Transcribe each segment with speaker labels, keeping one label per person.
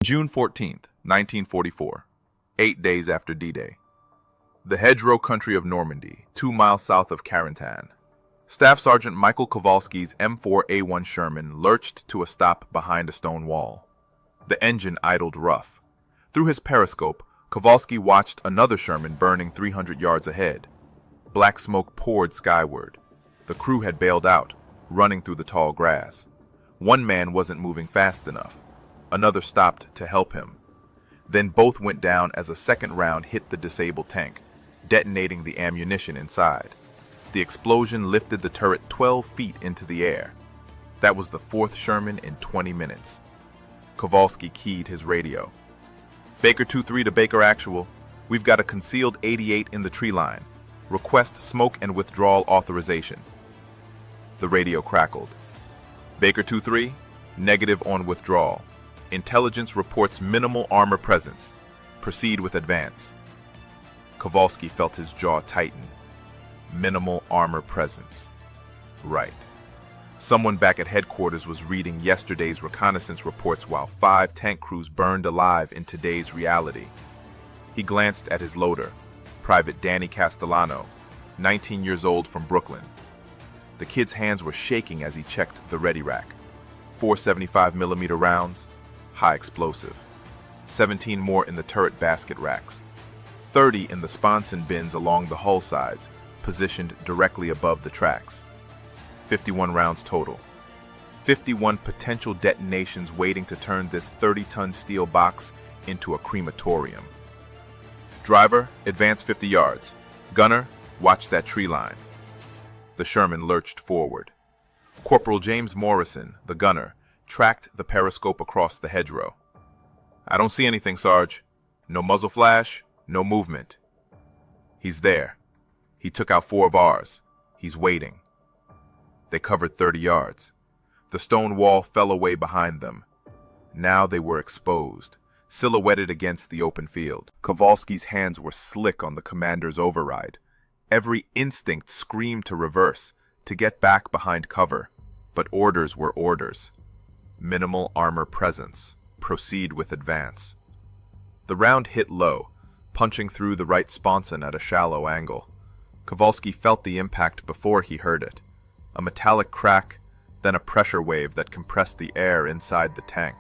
Speaker 1: June 14th, 1944, 8 days after D-Day. The hedgerow country of Normandy, 2 miles south of Carentan. Staff Sergeant Michael Kowalski's M4A1 Sherman lurched to a stop behind a stone wall. The engine idled rough. Through his periscope, Kowalski watched another Sherman burning 300 yards ahead. Black smoke poured skyward. The crew had bailed out, running through the tall grass. One man wasn't moving fast enough. Another stopped to help him. Then both went down as a second round hit the disabled tank, detonating the ammunition inside. The explosion lifted the turret 12 feet into the air. That was the fourth Sherman in 20 minutes. Kowalski keyed his radio. Baker 2-3 to Baker Actual. We've got a concealed 88 in the tree line. Request smoke and withdrawal authorization. The radio crackled. Baker 2-3, negative on withdrawal. Intelligence reports minimal armor presence. Proceed with advance. Kowalski felt his jaw tighten. Minimal armor presence. Right. Someone back at headquarters was reading yesterday's reconnaissance reports while 5 tank crews burned alive in today's reality. He glanced at his loader, Private Danny Castellano, 19 years old from Brooklyn. The kid's hands were shaking as he checked the ready rack. 4 75mm rounds, high explosive. 17 more in the turret basket racks. 30 in the sponson bins along the hull sides, positioned directly above the tracks. 51 rounds total. 51 potential detonations waiting to turn this 30-ton steel box into a crematorium. Driver, advance 50 yards. Gunner, watch that tree line. The Sherman lurched forward. Corporal James Morrison, the gunner, tracked the periscope across the hedgerow. I don't see anything, Sarge. No muzzle flash, no movement. He's there. He took out 4 of ours. He's waiting. They covered 30 yards. The stone wall fell away behind them. Now they were exposed, silhouetted against the open field. Kowalski's hands were slick on the commander's override. Every instinct screamed to reverse, to get back behind cover. But orders were orders. Minimal armor presence. Proceed with advance. The round hit low, punching through the right sponson at a shallow angle. Kowalski felt the impact before he heard it. A metallic crack, then a pressure wave that compressed the air inside the tank.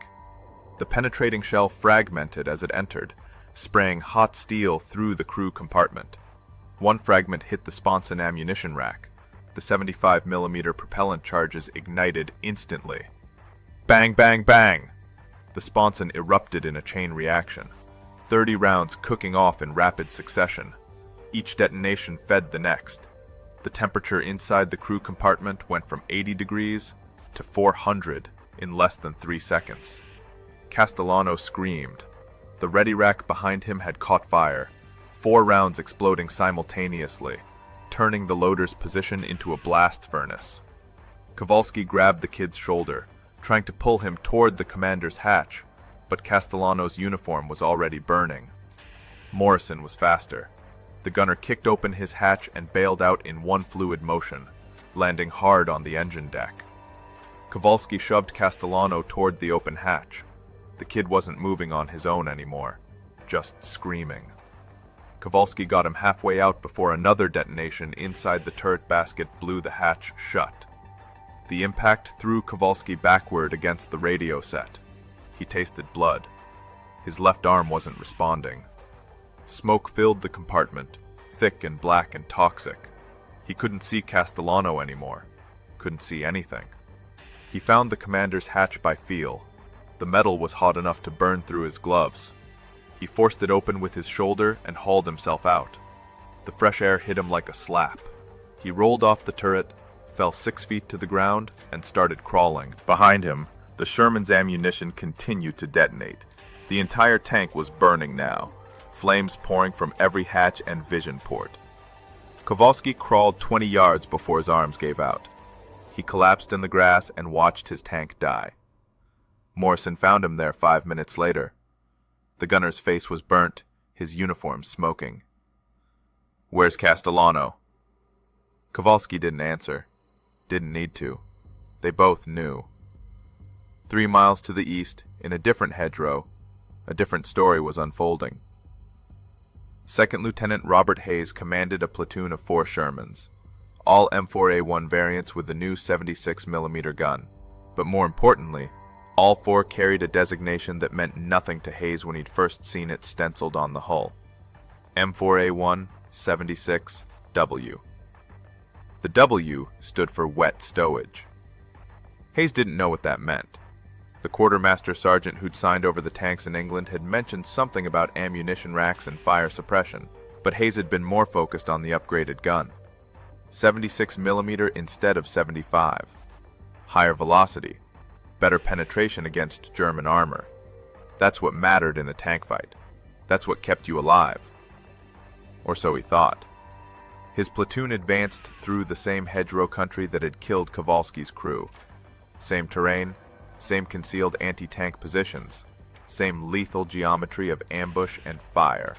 Speaker 1: The penetrating shell fragmented as it entered, spraying hot steel through the crew compartment. One fragment hit the sponson ammunition rack. The 75mm propellant charges ignited instantly. Bang, bang, bang! The sponson erupted in a chain reaction. 30 rounds cooking off in rapid succession. Each detonation fed the next. The temperature inside the crew compartment went from 80 degrees to 400 in less than 3 seconds. Castellano screamed. The ready rack behind him had caught fire, 4 rounds exploding simultaneously, turning the loader's position into a blast furnace. Kowalski grabbed the kid's shoulder, trying to pull him toward the commander's hatch, but Castellano's uniform was already burning. Morrison was faster. The gunner kicked open his hatch and bailed out in one fluid motion, landing hard on the engine deck. Kowalski shoved Castellano toward the open hatch. The kid wasn't moving on his own anymore, just screaming. Kowalski got him halfway out before another detonation inside the turret basket blew the hatch shut. The impact threw Kowalski backward against the radio set. He tasted blood. His left arm wasn't responding. Smoke filled the compartment, thick and black and toxic. He couldn't see Castellano anymore. Couldn't see anything. He found the commander's hatch by feel. The metal was hot enough to burn through his gloves. He forced it open with his shoulder and hauled himself out. The fresh air hit him like a slap. He rolled off the turret, fell 6 feet to the ground, and started crawling. Behind him, the Sherman's ammunition continued to detonate. The entire tank was burning now, flames pouring from every hatch and vision port. Kowalski crawled 20 yards before his arms gave out. He collapsed in the grass and watched his tank die. Morrison found him there 5 minutes later. The gunner's face was burnt, his uniform smoking. "Where's Castellano?" Kowalski didn't answer. Didn't need to. They both knew. 3 miles to the east, in a different hedgerow, A different story was unfolding. Second Lieutenant Robert Hayes commanded a platoon of 4 Shermans, all M4A1 variants with the new 76mm gun. But more importantly, all 4 carried a designation that meant nothing to Hayes when he'd first seen it stenciled on the hull. M4A1 76W. The W stood for wet stowage. Hayes didn't know what that meant. The quartermaster sergeant who'd signed over the tanks in England had mentioned something about ammunition racks and fire suppression, but Hayes had been more focused on the upgraded gun. 76mm instead of 75. Higher velocity, better penetration against German armor. That's what mattered in a tank fight. That's what kept you alive. Or so he thought. His platoon advanced through the same hedgerow country that had killed Kowalski's crew. Same terrain, same concealed anti-tank positions, same lethal geometry of ambush and fire.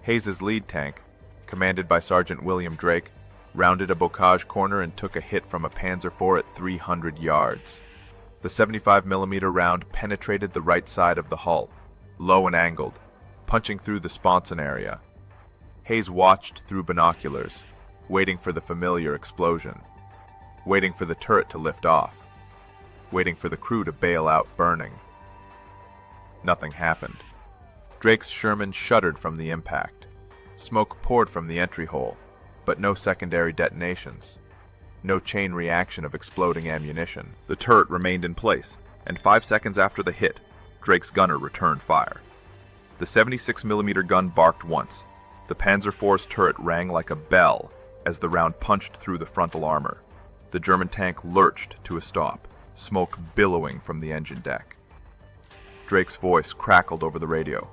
Speaker 1: Hayes's lead tank, commanded by Sergeant William Drake, rounded a bocage corner and took a hit from a Panzer IV at 300 yards. The 75mm round penetrated the right side of the hull, low and angled, punching through the sponson area. Hayes watched through binoculars, waiting for the familiar explosion, waiting for the turret to lift off, waiting for the crew to bail out burning. Nothing happened. Drake's Sherman shuddered from the impact. Smoke poured from the entry hole, but no secondary detonations. No chain reaction of exploding ammunition. The turret remained in place, and 5 seconds after the hit, Drake's gunner returned fire. The 76mm gun barked once. The Panzer IV's turret rang like a bell as the round punched through the frontal armor. The German tank lurched to a stop, smoke billowing from the engine deck. Drake's voice crackled over the radio.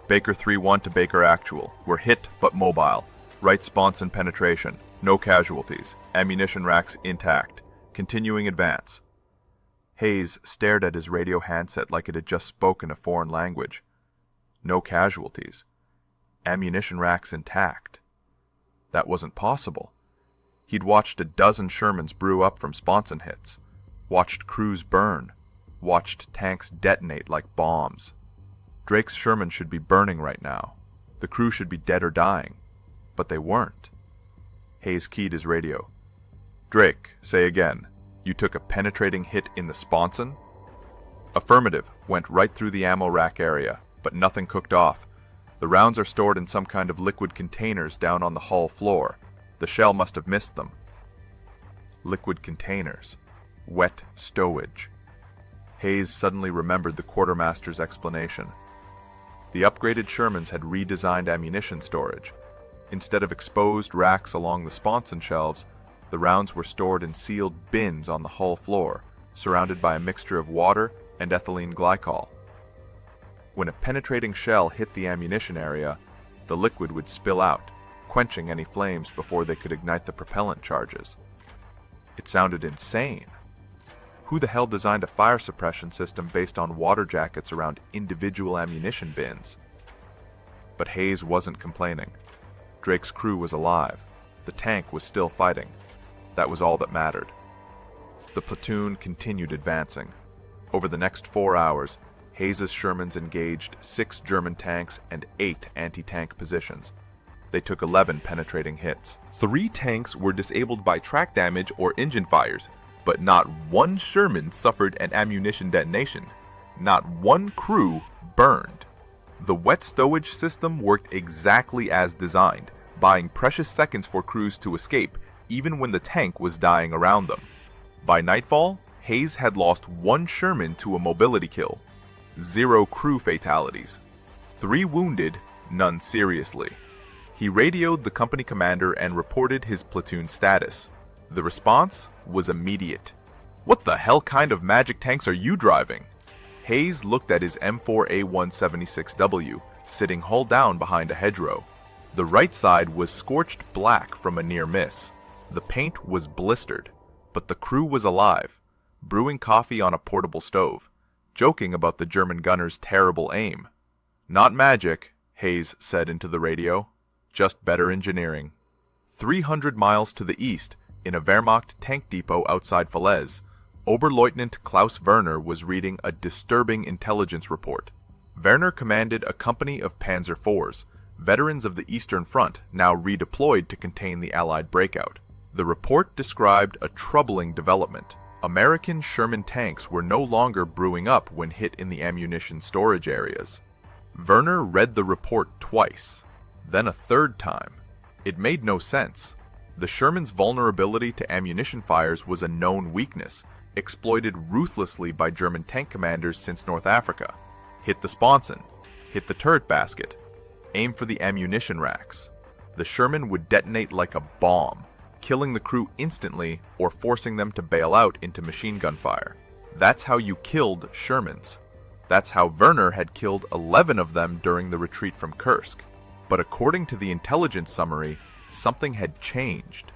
Speaker 1: Baker 3-1 to Baker Actual. We're hit but mobile. Right sponson penetration. No casualties. Ammunition racks intact. Continuing advance. Hayes stared at his radio handset like it had just spoken a foreign language. No casualties. Ammunition racks intact. That wasn't possible. He'd watched a dozen Shermans brew up from sponson hits, watched crews burn, watched tanks detonate like bombs. Drake's Sherman should be burning right now. The crew should be dead or dying. But they weren't. Hayes keyed his radio. Drake, say again. You took a penetrating hit in the sponson? Affirmative, went right through the ammo rack area, but nothing cooked off. The rounds are stored in some kind of liquid containers down on the hull floor. The shell must have missed them. Liquid containers. Wet stowage. Hayes suddenly remembered the quartermaster's explanation. The upgraded Shermans had redesigned ammunition storage. Instead of exposed racks along the sponson shelves, the rounds were stored in sealed bins on the hull floor, surrounded by a mixture of water and ethylene glycol. When a penetrating shell hit the ammunition area, the liquid would spill out, quenching any flames before they could ignite the propellant charges. It sounded insane. Who the hell designed a fire suppression system based on water jackets around individual ammunition bins? But Hayes wasn't complaining. Drake's crew was alive. The tank was still fighting. That was all that mattered. The platoon continued advancing. Over the next 4 hours, Hayes's Shermans engaged 6 German tanks and 8 anti-tank positions. They took 11 penetrating hits. 3 tanks were disabled by track damage or engine fires, but not one Sherman suffered an ammunition detonation. Not one crew burned. The wet stowage system worked exactly as designed, buying precious seconds for crews to escape, even when the tank was dying around them. By nightfall, Hayes had lost 1 Sherman to a mobility kill. 0 crew fatalities. 3 wounded, none seriously. He radioed the company commander and reported his platoon status. The response was immediate. "What the hell kind of magic tanks are you driving?" Hayes looked at his M4A176W, sitting hull down behind a hedgerow. The right side was scorched black from a near miss. The paint was blistered, but the crew was alive, brewing coffee on a portable stove, joking about the German gunner's terrible aim. "Not magic," Hayes said into the radio, "just better engineering." 300 miles to the east, in a Wehrmacht tank depot outside Falaise, Oberleutnant Klaus Werner was reading a disturbing intelligence report. Werner commanded a company of Panzer IVs, veterans of the Eastern Front now redeployed to contain the Allied breakout. The report described a troubling development. American Sherman tanks were no longer brewing up when hit in the ammunition storage areas. Werner read the report twice, then a third time. It made no sense. The Sherman's vulnerability to ammunition fires was a known weakness, exploited ruthlessly by German tank commanders since North Africa. Hit the sponson, hit the turret basket, aim for the ammunition racks. The Sherman would detonate like a bomb, killing the crew instantly or forcing them to bail out into machine gun fire. That's how you killed Shermans. That's how Werner had killed 11 of them during the retreat from Kursk. But according to the intelligence summary, something had changed.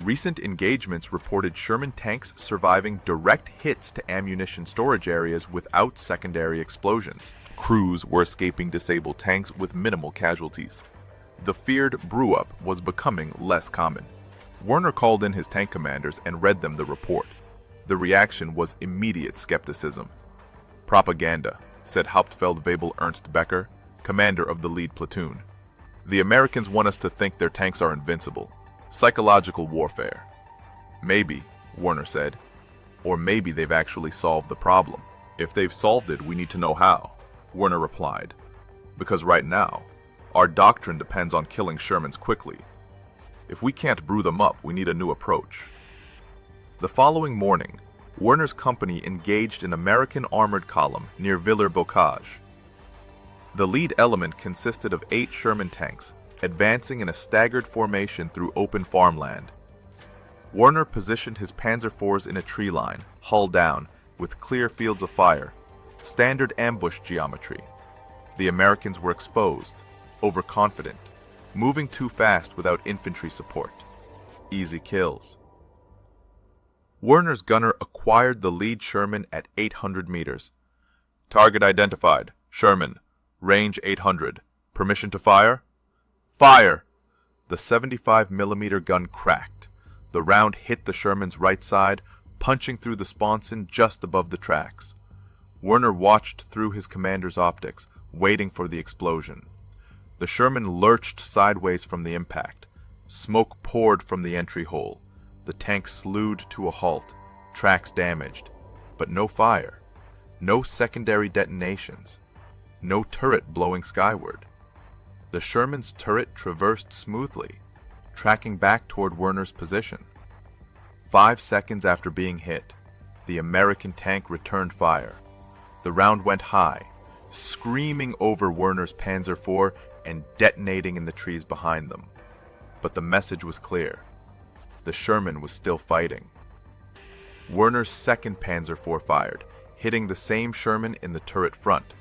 Speaker 1: Recent engagements reported Sherman tanks surviving direct hits to ammunition storage areas without secondary explosions. Crews were escaping disabled tanks with minimal casualties. The feared brew-up was becoming less common. Werner called in his tank commanders and read them the report. The reaction was immediate skepticism. "Propaganda," said Hauptfeldwebel Ernst Becker, commander of the lead platoon. "The Americans want us to think their tanks are invincible. Psychological warfare." "Maybe," Werner said. "Or maybe they've actually solved the problem." "If they've solved it, we need to know how," Werner replied. "Because right now, our doctrine depends on killing Shermans quickly. If we can't brew them up, we need a new approach." The following morning, Werner's company engaged an American armored column near Villers-Bocage. The lead element consisted of 8 Sherman tanks, advancing in a staggered formation through open farmland. Werner positioned his Panzer IVs in a tree line, hull down, with clear fields of fire, standard ambush geometry. The Americans were exposed, overconfident, moving too fast without infantry support. Easy kills. Werner's gunner acquired the lead Sherman at 800 meters. "Target identified. Sherman. Range 800. Permission to fire?" "Fire!" The 75mm gun cracked. The round hit the Sherman's right side, punching through the sponson just above the tracks. Werner watched through his commander's optics, waiting for the explosion. The Sherman lurched sideways from the impact. Smoke poured from the entry hole. The tank slewed to a halt, tracks damaged, but no fire, no secondary detonations, no turret blowing skyward. The Sherman's turret traversed smoothly, tracking back toward Werner's position. 5 seconds after being hit, the American tank returned fire. The round went high, screaming over Werner's Panzer IV and detonating in the trees behind them. But the message was clear. The Sherman was still fighting. Werner's second Panzer IV fired, hitting the same Sherman in the turret front.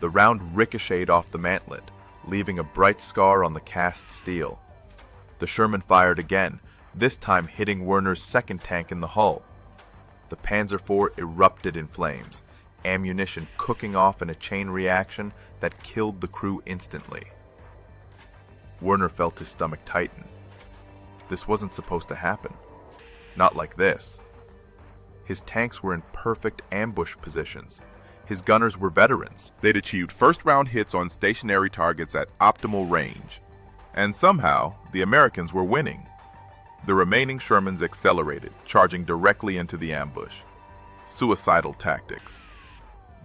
Speaker 1: The round ricocheted off the mantlet, leaving a bright scar on the cast steel. The Sherman fired again, this time hitting Werner's second tank in the hull. The Panzer IV erupted in flames, ammunition cooking off in a chain reaction that killed the crew instantly. Werner felt his stomach tighten. This wasn't supposed to happen. Not like this. His tanks were in perfect ambush positions. His gunners were veterans. They'd achieved first-round hits on stationary targets at optimal range. And somehow, the Americans were winning. The remaining Shermans accelerated, charging directly into the ambush. Suicidal tactics.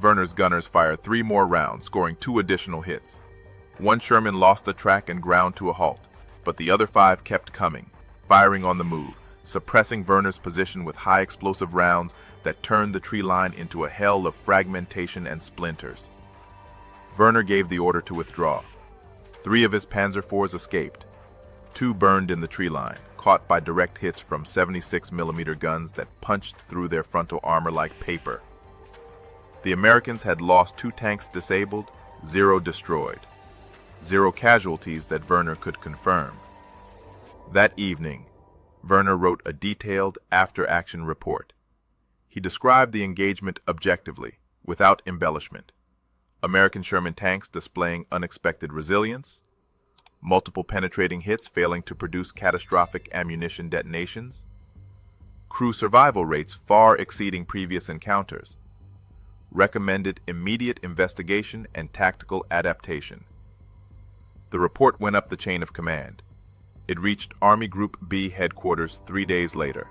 Speaker 1: Werner's gunners fired 3 more rounds, scoring 2 additional hits. One Sherman lost the track and ground to a halt, but the other 5 kept coming, firing on the move, suppressing Werner's position with high explosive rounds that turned the tree line into a hell of fragmentation and splinters. Werner gave the order to withdraw. 3 of his Panzer IVs escaped. 2 burned in the tree line, caught by direct hits from 76mm guns that punched through their frontal armor like paper. The Americans had lost 2 tanks disabled, 0 destroyed. 0 casualties that Werner could confirm. That evening, Werner wrote a detailed after-action report. He described the engagement objectively, without embellishment. American Sherman tanks displaying unexpected resilience, multiple penetrating hits failing to produce catastrophic ammunition detonations, crew survival rates far exceeding previous encounters, recommended immediate investigation and tactical adaptation. The report went up the chain of command. It reached Army Group B headquarters 3 days later.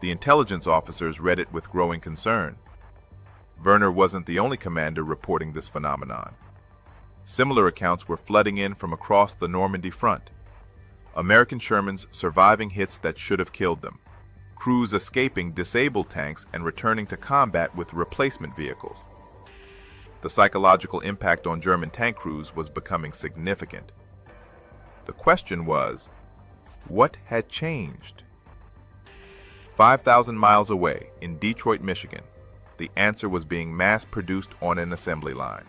Speaker 1: The intelligence officers read it with growing concern. Werner wasn't the only commander reporting this phenomenon. Similar accounts were flooding in from across the Normandy front. American Shermans surviving hits that should have killed them. Crews escaping disabled tanks and returning to combat with replacement vehicles. The psychological impact on German tank crews was becoming significant. The question was, what had changed? 5,000 miles away in Detroit, Michigan, the answer was being mass-produced on an assembly line.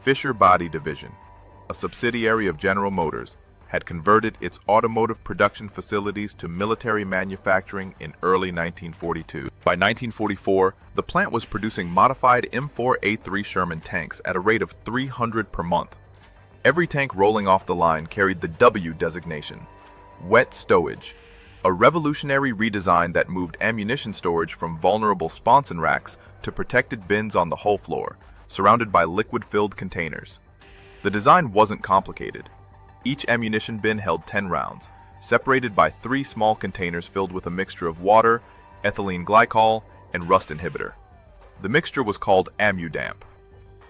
Speaker 1: Fisher Body Division, a subsidiary of General Motors, had converted its automotive production facilities to military manufacturing in early 1942. By 1944, the plant was producing modified M4A3 Sherman tanks at a rate of 300 per month. Every tank rolling off the line carried the W designation, wet stowage, a revolutionary redesign that moved ammunition storage from vulnerable sponson racks to protected bins on the hull floor, surrounded by liquid-filled containers. The design wasn't complicated. Each ammunition bin held 10 rounds, separated by 3 small containers filled with a mixture of water, ethylene glycol, and rust inhibitor. The mixture was called AmmuDamp.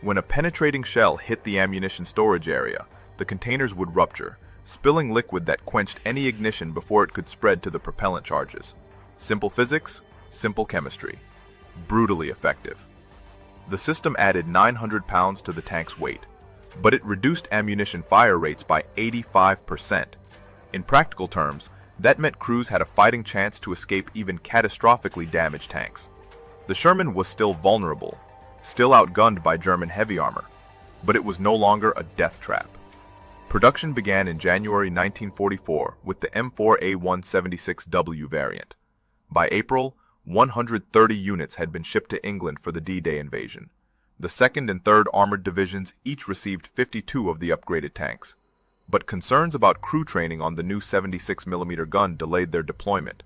Speaker 1: When a penetrating shell hit the ammunition storage area, the containers would rupture, spilling liquid that quenched any ignition before it could spread to the propellant charges. Simple physics, simple chemistry. Brutally effective. The system added 900 pounds to the tank's weight, but it reduced ammunition fire rates by 85%. In practical terms, that meant crews had a fighting chance to escape even catastrophically damaged tanks. The Sherman was still vulnerable, still outgunned by German heavy armor, but it was no longer a death trap. Production began in January 1944 with the M4A176W variant. By April, 130 units had been shipped to England for the D-Day invasion. The 2nd and 3rd Armored Divisions each received 52 of the upgraded tanks. But concerns about crew training on the new 76mm gun delayed their deployment.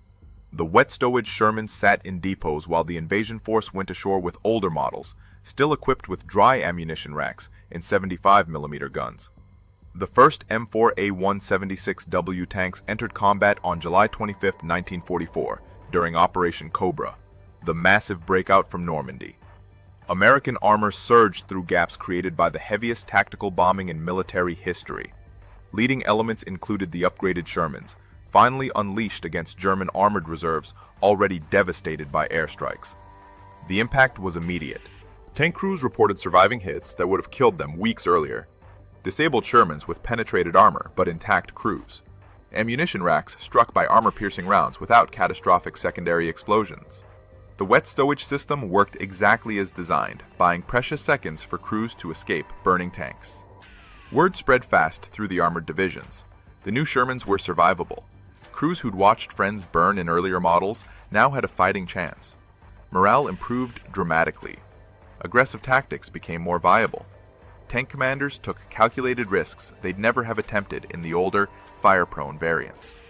Speaker 1: The wet stowage Shermans sat in depots while the invasion force went ashore with older models, still equipped with dry ammunition racks and 75mm guns. The first M4A176W tanks entered combat on July 25, 1944, during Operation Cobra, the massive breakout from Normandy. American armor surged through gaps created by the heaviest tactical bombing in military history. Leading elements included the upgraded Shermans, finally unleashed against German armored reserves already devastated by airstrikes. The impact was immediate. Tank crews reported surviving hits that would have killed them weeks earlier. Disabled Shermans with penetrated armor but intact crews. Ammunition racks struck by armor-piercing rounds without catastrophic secondary explosions. The wet stowage system worked exactly as designed, buying precious seconds for crews to escape burning tanks. Word spread fast through the armored divisions. The new Shermans were survivable. Crews who'd watched friends burn in earlier models now had a fighting chance. Morale improved dramatically. Aggressive tactics became more viable. Tank commanders took calculated risks they'd never have attempted in the older, fire-prone variants.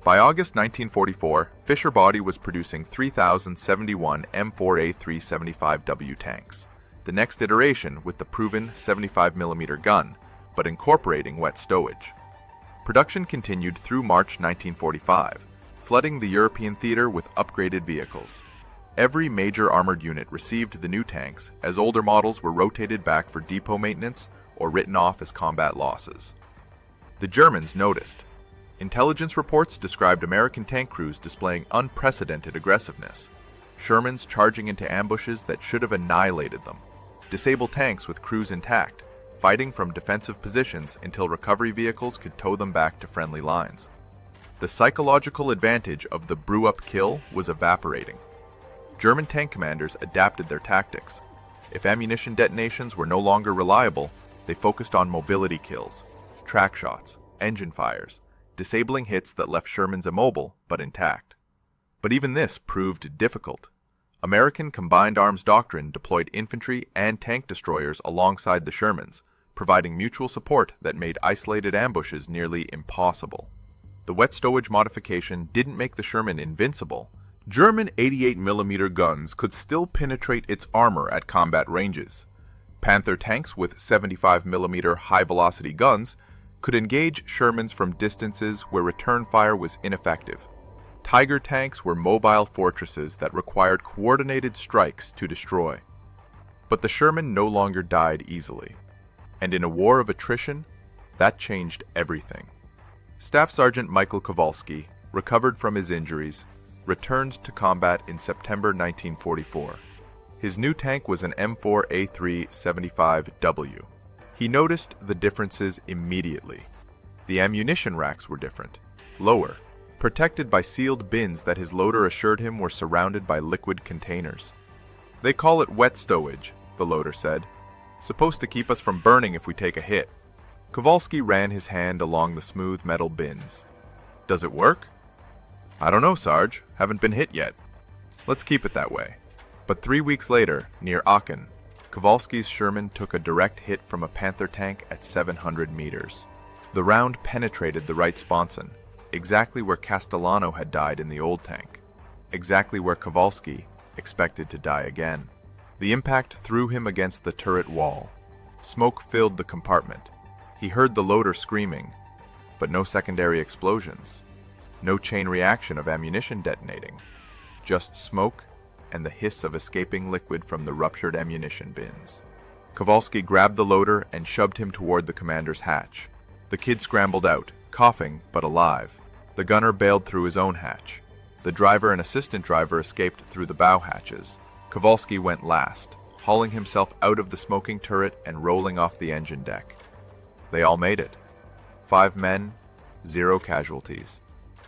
Speaker 1: By August 1944, Fisher Body was producing 3,071 M4A375W tanks, the next iteration with the proven 75mm gun, but incorporating wet stowage. Production continued through March 1945, flooding the European theater with upgraded vehicles. Every major armored unit received the new tanks as older models were rotated back for depot maintenance or written off as combat losses. The Germans noticed. Intelligence reports described American tank crews displaying unprecedented aggressiveness. Shermans charging into ambushes that should have annihilated them. Disabled tanks with crews intact, fighting from defensive positions until recovery vehicles could tow them back to friendly lines. The psychological advantage of the brew-up kill was evaporating. German tank commanders adapted their tactics. If ammunition detonations were no longer reliable, they focused on mobility kills, track shots, engine fires, disabling hits that left Shermans immobile but intact. But even this proved difficult. American combined arms doctrine deployed infantry and tank destroyers alongside the Shermans, providing mutual support that made isolated ambushes nearly impossible. The wet stowage modification didn't make the Sherman invincible, German 88mm guns could still penetrate its armor at combat ranges. Panther tanks with 75mm high-velocity guns could engage Shermans from distances where return fire was ineffective. Tiger tanks were mobile fortresses that required coordinated strikes to destroy. But the Sherman no longer died easily, and in a war of attrition, that changed everything. Staff Sergeant Michael Kowalski, recovered from his injuries, returned to combat in September 1944. His new tank was an M4A375W. He noticed the differences immediately. The ammunition racks were different, lower, protected by sealed bins that his loader assured him were surrounded by liquid containers. "They call it wet stowage," the loader said. "Supposed to keep us from burning if we take a hit." Kowalski ran his hand along the smooth metal bins. "Does it work?" "I don't know, Sarge. Haven't been hit yet." "Let's keep it that way." But 3 weeks later, near Aachen, Kowalski's Sherman took a direct hit from a Panther tank at 700 meters. The round penetrated the right sponson, exactly where Castellano had died in the old tank, exactly where Kowalski expected to die again. The impact threw him against the turret wall. Smoke filled the compartment. He heard the loader screaming, but no secondary explosions. No chain reaction of ammunition detonating. Just smoke and the hiss of escaping liquid from the ruptured ammunition bins. Kowalski grabbed the loader and shoved him toward the commander's hatch. The kid scrambled out, coughing but alive. The gunner bailed through his own hatch. The driver and assistant driver escaped through the bow hatches. Kowalski went last, hauling himself out of the smoking turret and rolling off the engine deck. They all made it. 5 men, 0 casualties.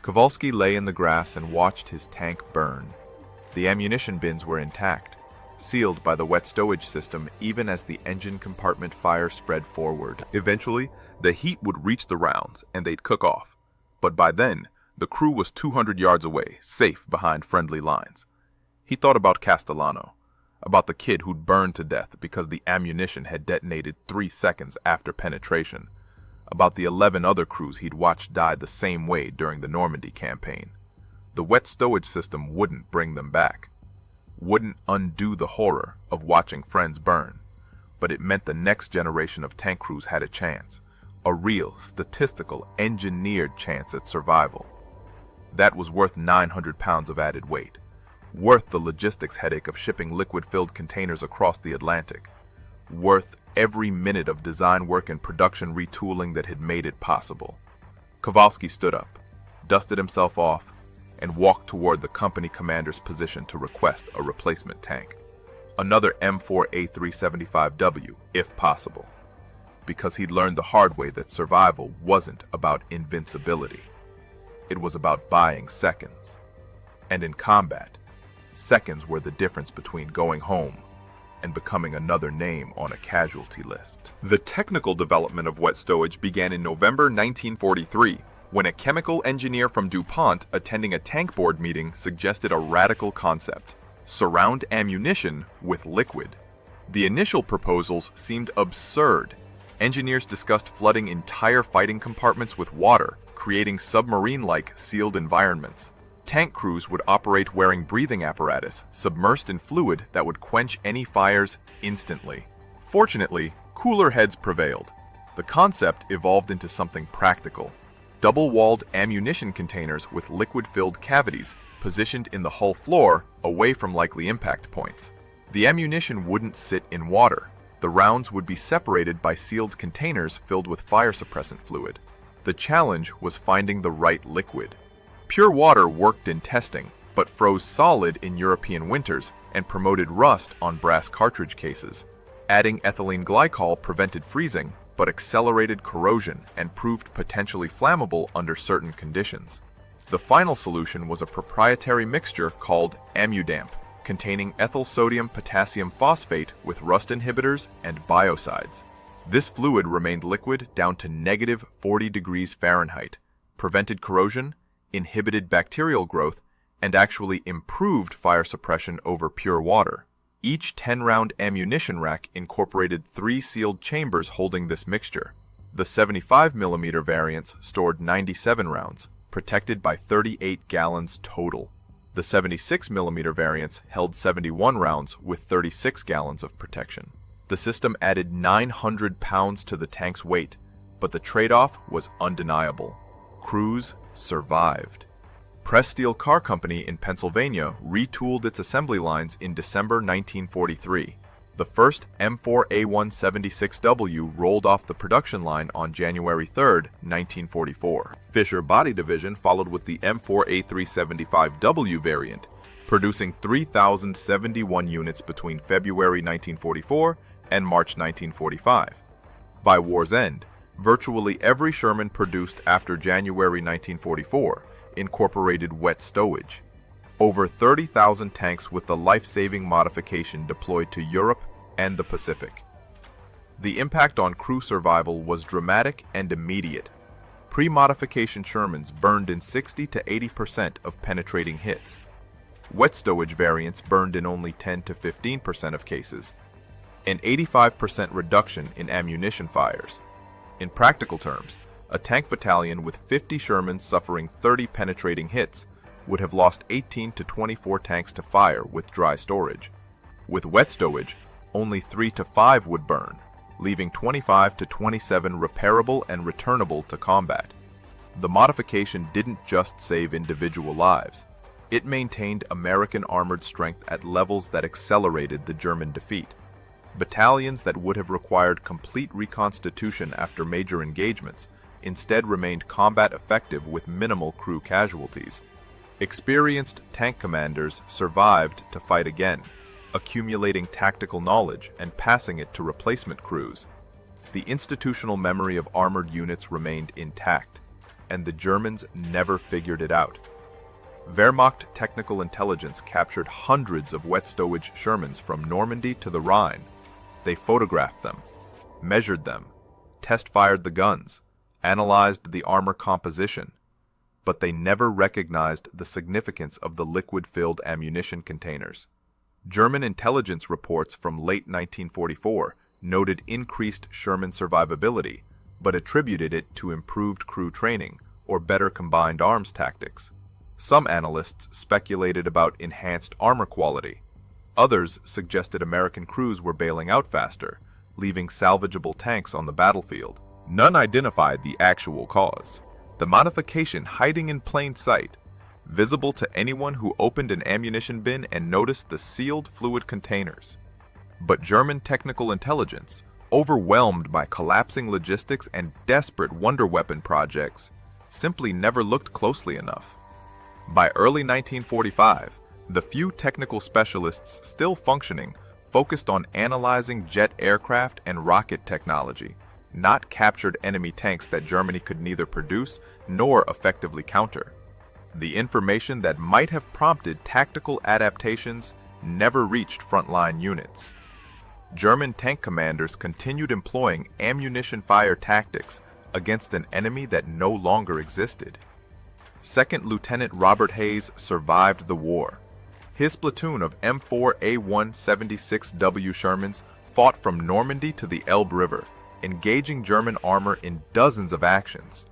Speaker 1: Kowalski lay in the grass and watched his tank burn. The ammunition bins were intact, sealed by the wet stowage system even as the engine compartment fire spread forward. Eventually, the heat would reach the rounds and they'd cook off. But by then, the crew was 200 yards away, safe behind friendly lines. He thought about Castellano, about the kid who'd burned to death because the ammunition had detonated 3 seconds after penetration, about the 11 other crews he'd watched die the same way during the Normandy campaign. The wet stowage system wouldn't bring them back, wouldn't undo the horror of watching friends burn, but it meant the next generation of tank crews had a chance, a real, statistical, engineered chance at survival. That was worth 900 pounds of added weight, worth the logistics headache of shipping liquid-filled containers across the Atlantic, worth every minute of design work and production retooling that had made it possible. Kowalski stood up, dusted himself off, and walked toward the company commander's position to request a replacement tank. Another M4A375W, if possible. Because he'd learned the hard way that survival wasn't about invincibility. It was about buying seconds. And in combat, seconds were the difference between going home and becoming another name on a casualty list. The technical development of wet stowage began in November 1943, when a chemical engineer from DuPont attending a tank board meeting suggested a radical concept: surround ammunition with liquid. The initial proposals seemed absurd. Engineers discussed flooding entire fighting compartments with water, creating submarine-like sealed environments. Tank crews would operate wearing breathing apparatus, submersed in fluid that would quench any fires instantly. Fortunately, cooler heads prevailed. The concept evolved into something practical: double-walled ammunition containers with liquid-filled cavities positioned in the hull floor away from likely impact points. The ammunition wouldn't sit in water. The rounds would be separated by sealed containers filled with fire suppressant fluid. The challenge was finding the right liquid. Pure water worked in testing, but froze solid in European winters and promoted rust on brass cartridge cases. Adding ethylene glycol prevented freezing, but accelerated corrosion and proved potentially flammable under certain conditions. The final solution was a proprietary mixture called AmmuDamp, containing ethyl sodium potassium phosphate with rust inhibitors and biocides. This fluid remained liquid down to -40 degrees Fahrenheit, prevented corrosion, inhibited bacterial growth, and actually improved fire suppression over pure water. Each 10-round ammunition rack incorporated 3 sealed chambers holding this mixture. The 75mm variants stored 97 rounds, protected by 38 gallons total. The 76mm variants held 71 rounds with 36 gallons of protection. The system added 900 pounds to the tank's weight, but the trade-off was undeniable. Crews survived. Press Steel Car Company in Pennsylvania retooled its assembly lines in December 1943. The first M4A176W rolled off the production line on January 3, 1944. Fisher Body Division followed with the M4A375W variant, producing 3,071 units between February 1944 and March 1945. By war's end, virtually every Sherman produced after January 1944 incorporated wet stowage. Over 30,000 tanks with the life-saving modification deployed to Europe and the Pacific. The impact on crew survival was dramatic and immediate. Pre-modification Shermans burned in 60 to 80% of penetrating hits. Wet stowage variants burned in only 10 to 15% of cases, an 85% reduction in ammunition fires. In practical terms, a tank battalion with 50 Shermans suffering 30 penetrating hits would have lost 18 to 24 tanks to fire with dry storage. With wet stowage, only 3 to 5 would burn, leaving 25 to 27 repairable and returnable to combat. The modification didn't just save individual lives. It maintained American armored strength at levels that accelerated the German defeat. Battalions that would have required complete reconstitution after major engagements instead remained combat effective with minimal crew casualties. Experienced tank commanders survived to fight again, accumulating tactical knowledge and passing it to replacement crews. The institutional memory of armored units remained intact, and the Germans never figured it out. Wehrmacht technical intelligence captured hundreds of wet stowage Shermans from Normandy to the Rhine. They photographed them, measured them, test-fired the guns, analyzed the armor composition, but they never recognized the significance of the liquid-filled ammunition containers. German intelligence reports from late 1944 noted increased Sherman survivability, but attributed it to improved crew training or better combined arms tactics. Some analysts speculated about enhanced armor quality. Others suggested American crews were bailing out faster, leaving salvageable tanks on the battlefield. None identified the actual cause. The modification hiding in plain sight, visible to anyone who opened an ammunition bin and noticed the sealed fluid containers. But German technical intelligence, overwhelmed by collapsing logistics and desperate wonder weapon projects, simply never looked closely enough. By early 1945, the few technical specialists still functioning focused on analyzing jet aircraft and rocket technology, not captured enemy tanks that Germany could neither produce nor effectively counter. The information that might have prompted tactical adaptations never reached frontline units. German tank commanders continued employing ammunition fire tactics against an enemy that no longer existed. Second Lieutenant Robert Hayes survived the war. His platoon of M4A176W Shermans fought from Normandy to the Elbe River, engaging German armor in dozens of actions.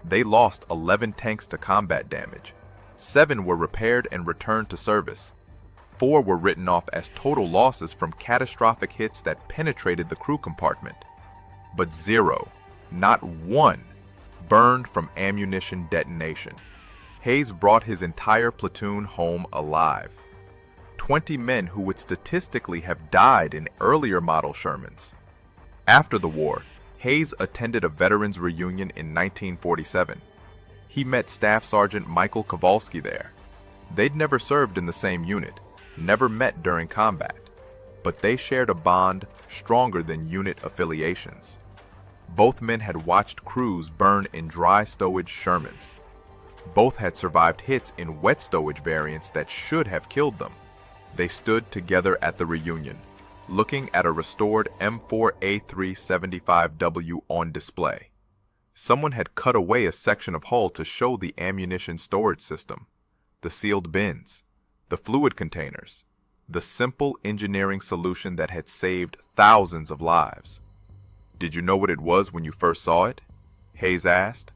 Speaker 1: They lost 11 tanks to combat damage. 7 were repaired and returned to service. 4 were written off as total losses from catastrophic hits that penetrated the crew compartment. But 0, not 1, burned from ammunition detonation. Hayes brought his entire platoon home alive. 20 men who would statistically have died in earlier model Shermans. After the war, Hayes attended a veterans reunion in 1947. He met Staff Sergeant Michael Kowalski there. They'd never served in the same unit, never met during combat, but they shared a bond stronger than unit affiliations. Both men had watched crews burn in dry stowage Shermans. Both had survived hits in wet stowage variants that should have killed them. They stood together at the reunion, looking at a restored M4A375W on display. Someone had cut away a section of hull to show the ammunition storage system, the sealed bins, the fluid containers, the simple engineering solution that had saved thousands of lives. "Did you know what it was when you first saw it?" Hayes asked.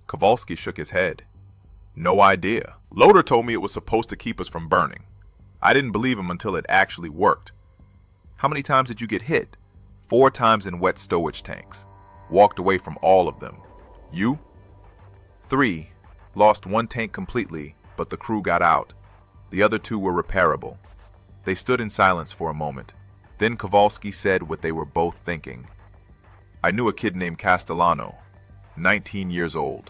Speaker 1: Kowalski shook his head. No idea. Loader told me it was supposed to keep us from burning. I didn't believe him until it actually worked. How many times did you get hit? 4 times in wet stowage tanks. Walked away from all of them. You? 3. Lost 1 tank completely, but the crew got out. The other 2 were repairable. They stood in silence for a moment. Then Kowalski said what they were both thinking. I knew a kid named Castellano, 19 years old,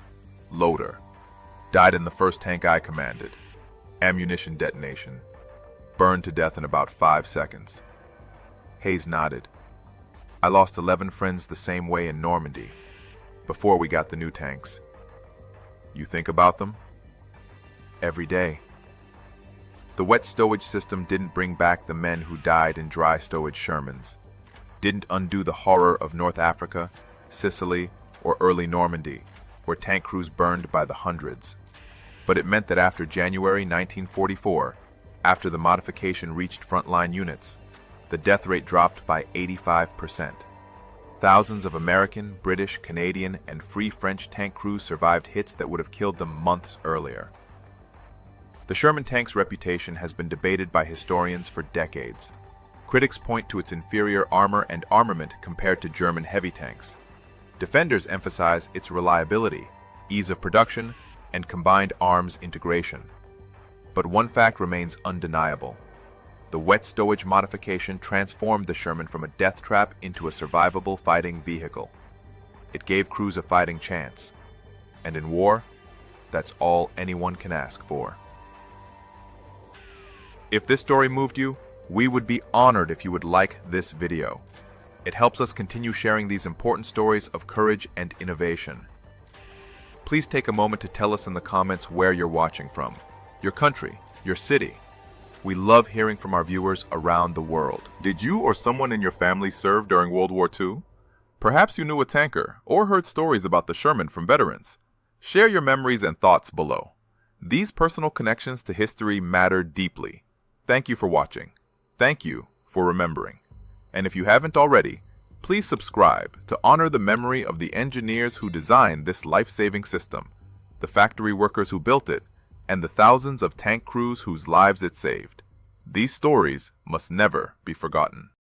Speaker 1: loader. Died in the first tank I commanded. Ammunition detonation. Burned to death in about 5 seconds. Hayes nodded. I lost 11 friends the same way in Normandy, before we got the new tanks. You think about them? Every day. The wet stowage system didn't bring back the men who died in dry stowage Shermans. Didn't undo the horror of North Africa, Sicily, or early Normandy, where tank crews burned by the hundreds. But it meant that after January 1944, after the modification reached frontline units, the death rate dropped by 85%. Thousands of American, British, Canadian, and Free French tank crews survived hits that would have killed them months earlier. The Sherman tank's reputation has been debated by historians for decades. Critics point to its inferior armor and armament compared to German heavy tanks. Defenders emphasize its reliability, ease of production, and combined arms integration. But one fact remains undeniable. The wet stowage modification transformed the Sherman from a death trap into a survivable fighting vehicle. It gave crews a fighting chance. And in war, that's all anyone can ask for. If this story moved you, we would be honored if you would like this video. It helps us continue sharing these important stories of courage and innovation. Please take a moment to tell us in the comments where you're watching from, your country, your city. We love hearing from our viewers around the world. Did you or someone in your family serve during World War II? Perhaps you knew a tanker or heard stories about the Sherman from veterans. Share your memories and thoughts below. These personal connections to history matter deeply. Thank you for watching. Thank you for remembering. And if you haven't already, please subscribe to honor the memory of the engineers who designed this life-saving system, the factory workers who built it, and the thousands of tank crews whose lives it saved. These stories must never be forgotten.